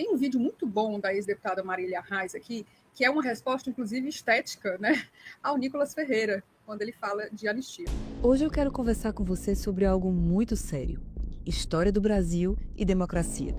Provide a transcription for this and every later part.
Tem um vídeo muito bom da ex-deputada Marília Reis aqui, que é uma resposta, inclusive, estética, né, ao Nicolas Ferreira, quando ele fala de anistia. Hoje eu quero conversar com você sobre algo muito sério: história do Brasil e democracia.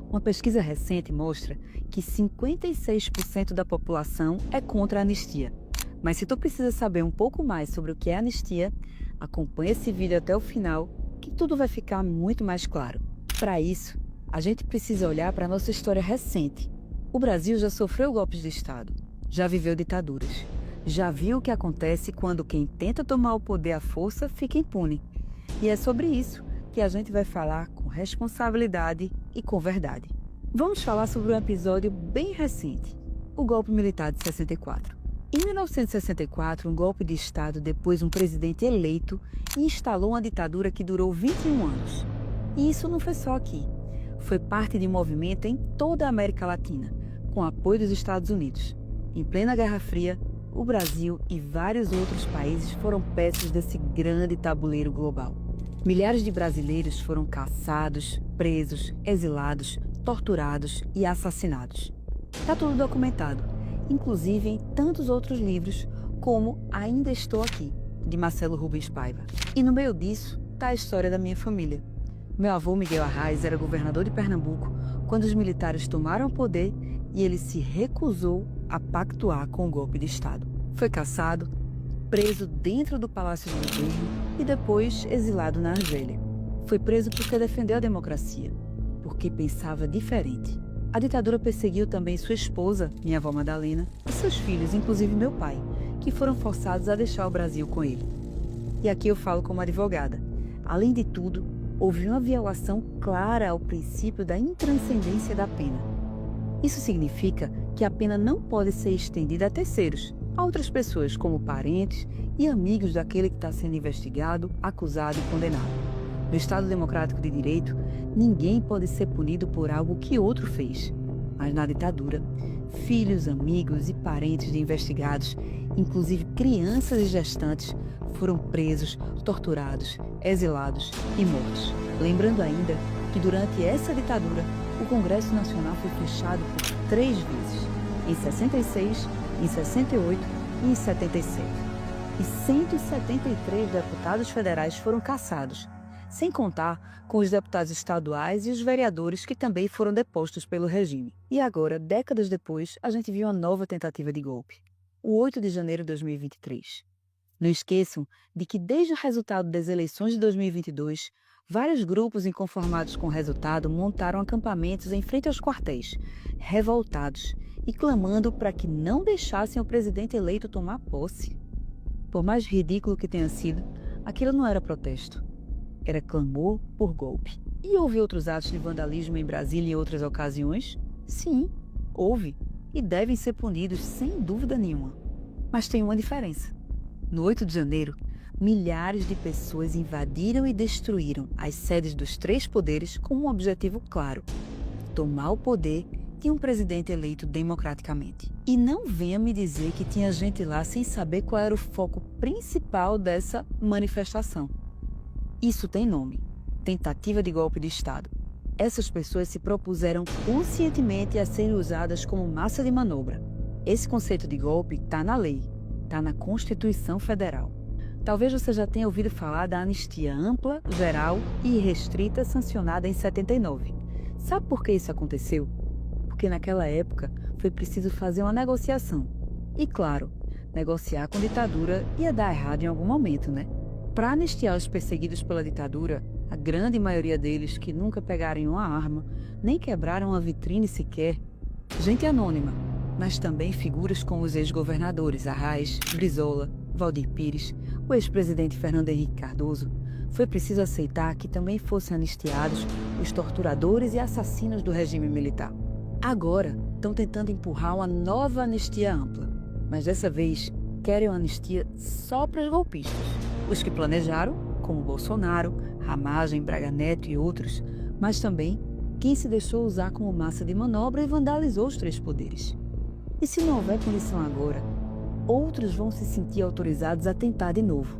Uma pesquisa recente mostra que 56% da população é contra a anistia. Mas se tu precisa saber um pouco mais sobre o que é anistia, acompanhe esse vídeo até o final, que tudo vai ficar muito mais claro. Para isso, a gente precisa olhar para a nossa história recente. O Brasil já sofreu golpes de Estado, já viveu ditaduras, já viu o que acontece quando quem tenta tomar o poder à força fica impune. E é sobre isso que a gente vai falar com responsabilidade e com verdade. Vamos falar sobre um episódio bem recente: o golpe militar de 64. Em 1964, um golpe de Estado depois um presidente eleito instalou uma ditadura que durou 21 anos. E isso não foi só aqui. Foi parte de um movimento em toda a América Latina, com apoio dos Estados Unidos. Em plena Guerra Fria, o Brasil e vários outros países foram peças desse grande tabuleiro global. Milhares de brasileiros foram caçados, presos, exilados, torturados e assassinados. Está tudo documentado, inclusive em tantos outros livros, como Ainda Estou Aqui, de Marcelo Rubens Paiva. E no meio disso está a história da minha família. Meu avô Miguel Arraes era governador de Pernambuco quando os militares tomaram o poder e ele se recusou a pactuar com o golpe de Estado. Foi caçado, preso dentro do Palácio do Governo e depois exilado na Argélia. Foi preso porque defendeu a democracia, porque pensava diferente. A ditadura perseguiu também sua esposa, minha avó Madalena, e seus filhos, inclusive meu pai, que foram forçados a deixar o Brasil com ele. E aqui eu falo como advogada. Além de tudo, houve uma violação clara ao princípio da intranscendência da pena. Isso significa que a pena não pode ser estendida a terceiros, a outras pessoas como parentes e amigos daquele que está sendo investigado, acusado e condenado. No Estado Democrático de Direito, ninguém pode ser punido por algo que outro fez. Mas na ditadura, filhos, amigos e parentes de investigados, inclusive crianças e gestantes, foram presos, torturados, exilados e mortos. Lembrando ainda que durante essa ditadura, o Congresso Nacional foi fechado por 3 vezes, em 66, em 68 e em 77. E 173 deputados federais foram cassados, sem contar com os deputados estaduais e os vereadores que também foram depostos pelo regime. E agora, décadas depois, a gente viu uma nova tentativa de golpe, o 8 de janeiro de 2023. Não esqueçam de que desde o resultado das eleições de 2022, vários grupos inconformados com o resultado montaram acampamentos em frente aos quartéis, revoltados e clamando para que não deixassem o presidente eleito tomar posse. Por mais ridículo que tenha sido, aquilo não era protesto, era clamor por golpe. E houve outros atos de vandalismo em Brasília em outras ocasiões? Sim, houve, e devem ser punidos sem dúvida nenhuma. Mas tem uma diferença. No 8 de janeiro, milhares de pessoas invadiram e destruíram as sedes dos 3 poderes com um objetivo claro: tomar o poder de um presidente eleito democraticamente. E não venha me dizer que tinha gente lá sem saber qual era o foco principal dessa manifestação. Isso tem nome: tentativa de golpe de Estado. Essas pessoas se propuseram conscientemente a serem usadas como massa de manobra. Esse conceito de golpe está na lei. Está na Constituição Federal. Talvez você já tenha ouvido falar da anistia ampla, geral e irrestrita sancionada em 79. Sabe por que isso aconteceu? Porque naquela época foi preciso fazer uma negociação. E claro, negociar com ditadura ia dar errado em algum momento, né? Para anistiar os perseguidos pela ditadura, a grande maioria deles que nunca pegaram uma arma, nem quebraram uma vitrine sequer, gente anônima, mas também figuras como os ex-governadores Arraes, Brizola, Valdir Pires, o ex-presidente Fernando Henrique Cardoso, foi preciso aceitar que também fossem anistiados os torturadores e assassinos do regime militar. Agora, estão tentando empurrar uma nova anistia ampla, mas dessa vez querem uma anistia só para os golpistas. Os que planejaram, como Bolsonaro, Ramagem, Braga Neto e outros, mas também quem se deixou usar como massa de manobra e vandalizou os 3 poderes. E se não houver punição agora, outros vão se sentir autorizados a tentar de novo.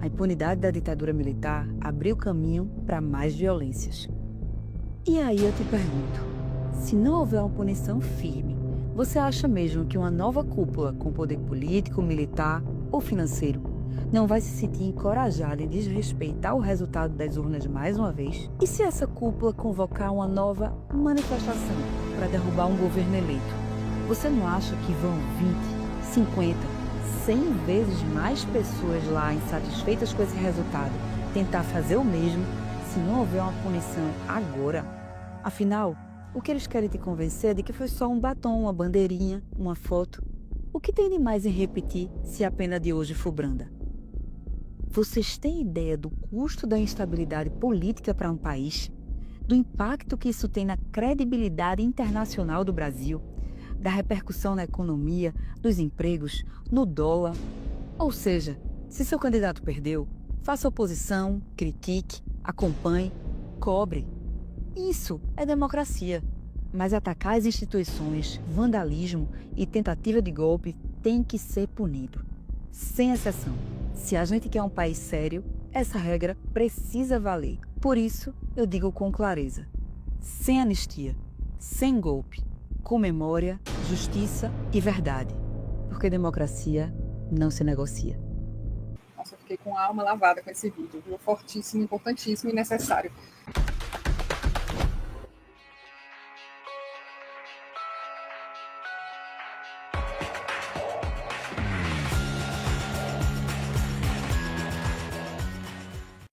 A impunidade da ditadura militar abriu caminho para mais violências. E aí eu te pergunto, Se não houver uma punição firme, você acha mesmo que uma nova cúpula com poder político, militar ou financeiro não vai se sentir encorajada em desrespeitar o resultado das urnas mais uma vez? E se essa cúpula convocar uma nova manifestação para derrubar um governo eleito? Você não acha que vão 20, 50, 100 vezes mais pessoas lá insatisfeitas com esse resultado tentar fazer o mesmo se não houver uma punição agora? Afinal, o que eles querem te convencer é de que foi só um batom, uma bandeirinha, uma foto. O que tem de mais em repetir se a pena de hoje for branda? Vocês têm ideia do custo da instabilidade política para um país? Do impacto que isso tem na credibilidade internacional do Brasil? Da repercussão na economia, dos empregos, no dólar? Ou seja, se seu candidato perdeu, faça oposição, critique, acompanhe, cobre. Isso é democracia. Mas atacar as instituições, vandalismo e tentativa de golpe tem que ser punido. Sem exceção. Se a gente quer um país sério, essa regra precisa valer. Por isso, eu digo com clareza: sem anistia, sem golpe, com memória, justiça e verdade. Porque democracia não se negocia. Nossa, eu fiquei com a alma lavada com esse vídeo, viu? Fortíssimo, importantíssimo e necessário.